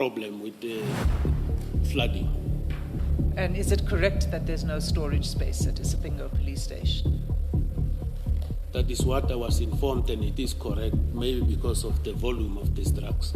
problem with the flooding. And is it correct that there's no storage space at Isipingo Police Station? That is what I was informed, and it is correct, maybe because of the volume of these drugs.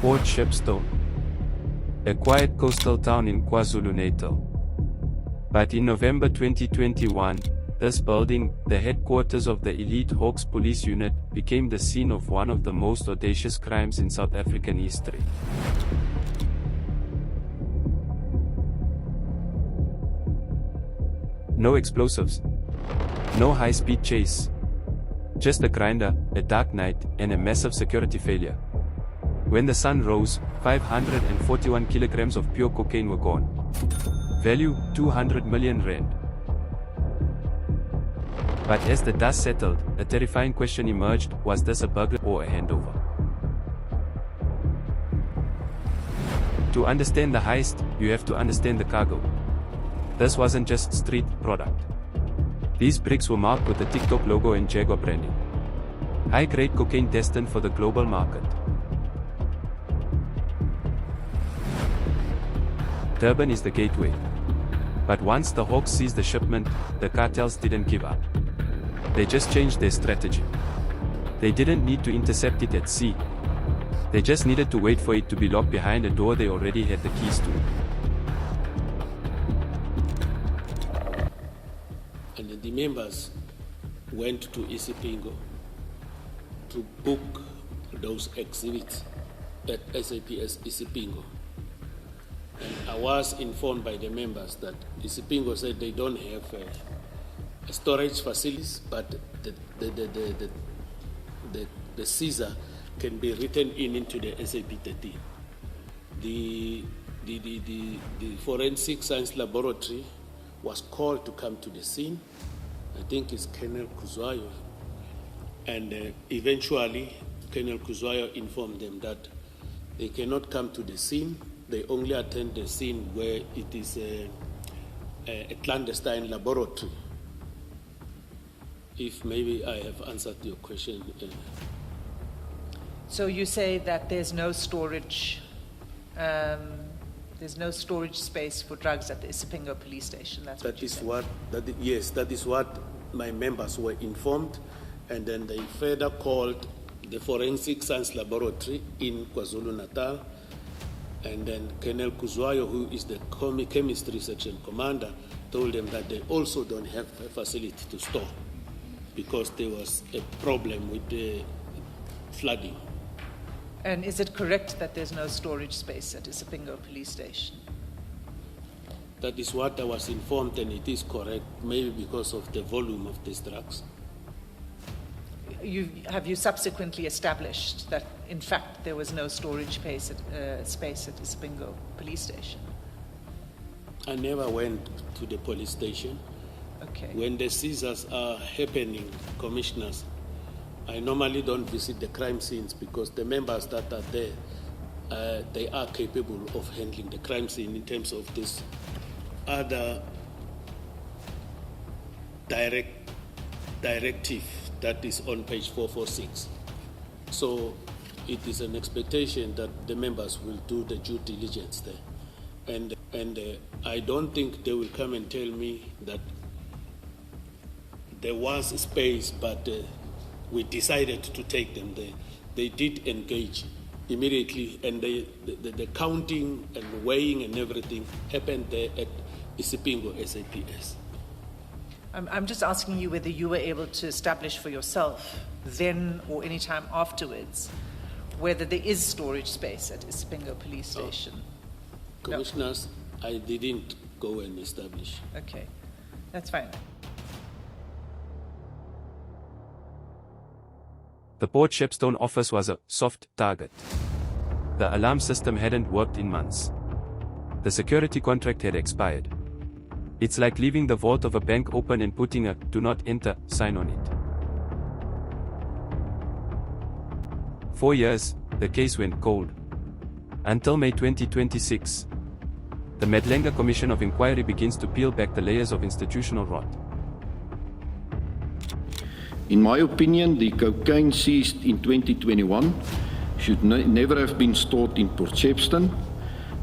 Port Shepstone, a quiet coastal town in KwaZulu-Natal. But in November 2021, this building, the headquarters of the elite Hawks police unit, became the scene of one of the most audacious crimes in South African history. No explosives. No high-speed chase. Just a grinder, a dark night, and a massive security failure. When the sun rose, 541 kilograms of pure cocaine were gone. Value, 200 million rand. But as the dust settled, a terrifying question emerged: was this a burglary or a handover? To understand the heist, you have to understand the cargo. This wasn't just street product. These bricks were marked with the TikTok logo and Jaguar branding. High-grade cocaine destined for the global market. Durban is the gateway. But once the Hawks seized the shipment, the cartels didn't give up. They just changed their strategy. They didn't need to intercept it at sea. They just needed to wait for it to be locked behind a door they already had the keys to. And the members went to Isipingo to book those exhibits at SAPS Isipingo. And I was informed by the members that Isipingo said they don't have storage facilities, but the seizure can be written into the SAP 13. The forensic science laboratory was called to come to the scene. I think it's Colonel Kuzwayo, and eventually Colonel Kuzwayo informed them that they cannot come to the scene. They only attend the scene where it is a clandestine laboratory. If maybe I have answered your question. So you say that there's no storage, space for drugs at the Isipingo Police Station. Yes, that is what my members were informed, and then they further called the Forensic Science Laboratory in KwaZulu-Natal, and then Colonel Kuzwayo, who is the chemistry section commander, told them that they also don't have a facility to store because there was a problem with the flooding. And is it correct that there's no storage space at Isipingo Police Station? That is what I was informed, and it is correct, maybe because of the volume of these drugs. Have you subsequently established that, in fact, there was no storage space at Isipingo Police Station? I never went to the police station. Okay. When the seizures are happening, commissioners, I normally don't visit the crime scenes because the members that are there, they are capable of handling the crime scene in terms of this other directive that is on page 446. So it is an expectation that the members will do the due diligence there. And I don't think they will come and tell me that there was space, but we decided to take them there. They did engage immediately, and the counting and weighing and everything happened there at Isipingo SAPS. I'm just asking you whether you were able to establish for yourself, then or any time afterwards, whether there is storage space at Isipingo Police Station. Commissioners, no. I didn't go and establish. Okay, that's fine. The Port Shepstone office was a soft target. The alarm system hadn't worked in months. The security contract had expired. It's like leaving the vault of a bank open and putting a "do not enter" sign on it. 4 years, the case went cold. Until May 2026. The Medlanga Commission of Inquiry begins to peel back the layers of institutional rot. In my opinion, the cocaine seized in 2021 should never have been stored in Port Shepstone.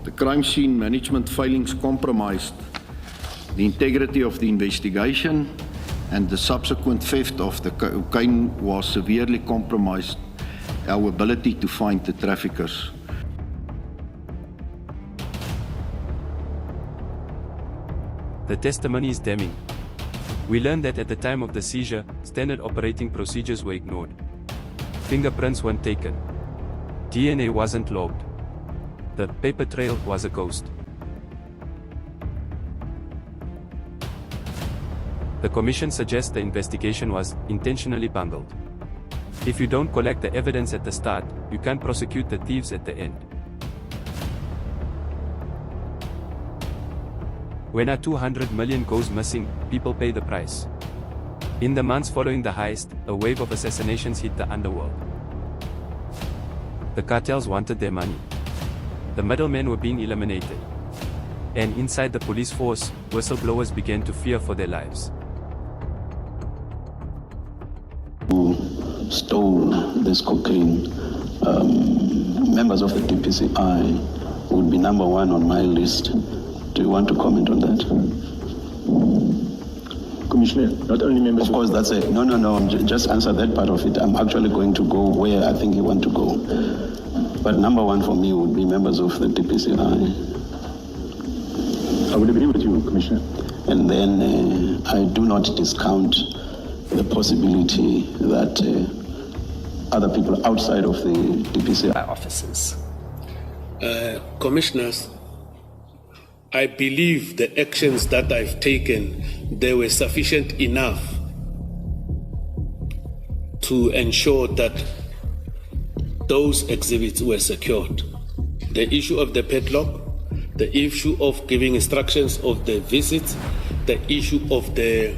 The crime scene management failings compromised the integrity of the investigation, and the subsequent theft of the cocaine was severely compromised our ability to find the traffickers. The testimony is damning. We learned that at the time of the seizure, standard operating procedures were ignored. Fingerprints weren't taken. DNA wasn't logged. The paper trail was a ghost. The Commission suggests the investigation was intentionally bungled. If you don't collect the evidence at the start, you can't prosecute the thieves at the end. When R200 million goes missing, people pay the price. In the months following the heist, a wave of assassinations hit the underworld. The cartels wanted their money. The middlemen were being eliminated. And inside the police force, whistleblowers began to fear for their lives. Who stole this cocaine, members of the DPCI would be number one on my list. Do you want to comment on that? Commissioner, not only members of course, that's it. No, just answer that part of it. I'm actually going to go where I think you want to go. But number one for me would be members of the DPCI. I would agree with you, Commissioner. And then I do not discount the possibility that other people outside of the DPCI officers. Commissioners, I believe the actions that I've taken, they were sufficient enough to ensure that those exhibits were secured. The issue of the padlock, the issue of giving instructions of the visits, the issue of the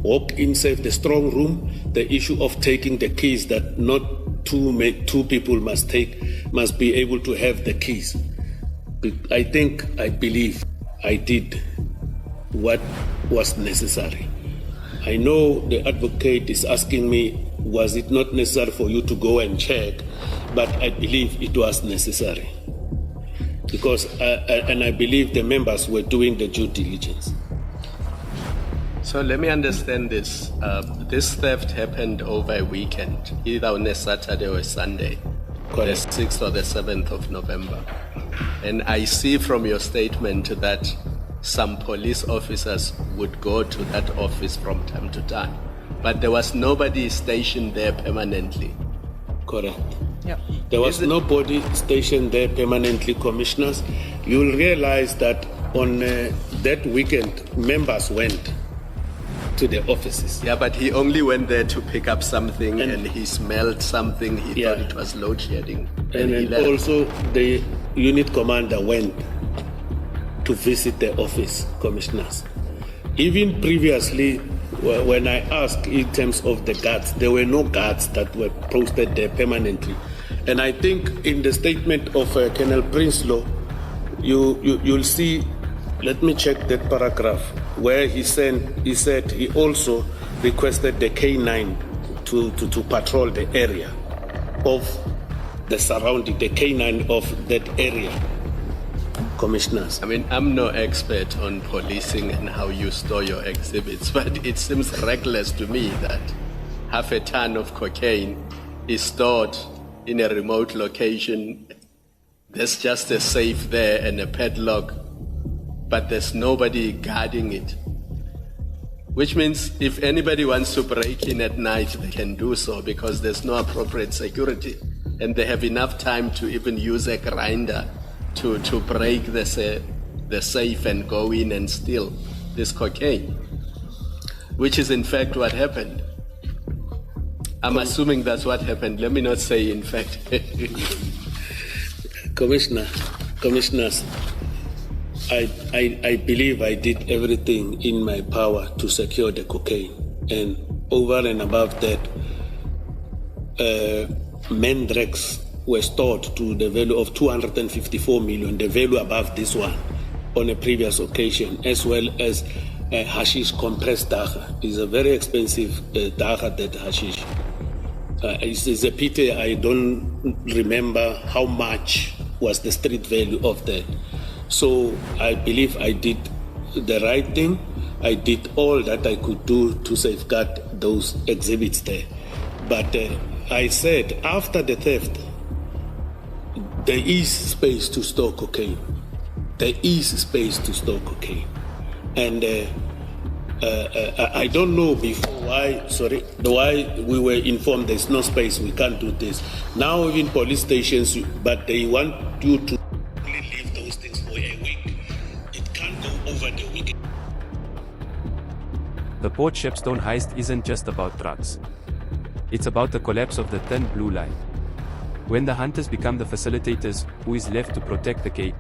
walk-in safe, the strong room, the issue of taking the keys that not two people must be able to have the keys. I believe I did what was necessary. I know the advocate is asking me, was it not necessary for you to go and check? But I believe it was necessary. Because, and I believe the members were doing the due diligence. So let me understand this. This theft happened over a weekend, either on a Saturday or a Sunday, Correct. The 6th or the 7th of November. And I see from your statement that some police officers would go to that office from time to time, but there was nobody stationed there permanently. Correct. Yeah. There was nobody stationed there permanently, commissioners. You'll realize that on that weekend, members went to the offices. Yeah, but he only went there to pick up something and he smelled something. He thought it was load shedding. And then also the unit commander went to visit the office, commissioners. Even previously, when I asked in terms of the guards, there were no guards that were posted there permanently. And I think in the statement of Colonel Prinsloo, you'll see, let me check that paragraph, where he said he also requested the K9 to patrol the area of the surrounding, the K9 of that area. Commissioners. I mean, I'm no expert on policing and how you store your exhibits, but it seems reckless to me that half a ton of cocaine is stored in a remote location. There's just a safe there and a padlock, but there's nobody guarding it. Which means if anybody wants to break in at night, they can do so because there's no appropriate security. And they have enough time to even use a grinder to break the safe and go in and steal this cocaine, which is in fact what happened. I'm assuming that's what happened. Let me not say in fact. Commissioners, I believe I did everything in my power to secure the cocaine. And over and above that, mandrakes were stored to the value of 254 million, the value above this one, on a previous occasion, as well as hashish compressed dagga. It's a very expensive dagga, that hashish. It's a pity I don't remember how much was the street value of that. So I believe I did the right thing. I did all that I could do to safeguard those exhibits there. But I said after the theft, there is space to store cocaine. There is space to store cocaine. And I don't know before why we were informed there's no space, we can't do this. Now even police stations, but they want you to only leave those things for a week. It can't go over the weekend. The Port Shepstone heist isn't just about drugs. It's about the collapse of the thin blue line. When the hunters become the facilitators, who is left to protect the gate?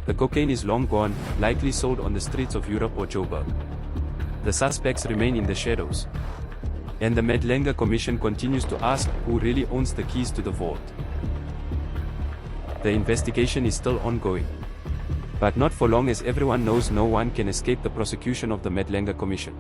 The cocaine is long gone, likely sold on the streets of Europe or Joburg. The suspects remain in the shadows. And the Medlanga Commission continues to ask who really owns the keys to the vault. The investigation is still ongoing. But not for long, as everyone knows no one can escape the prosecution of the Medlanga Commission.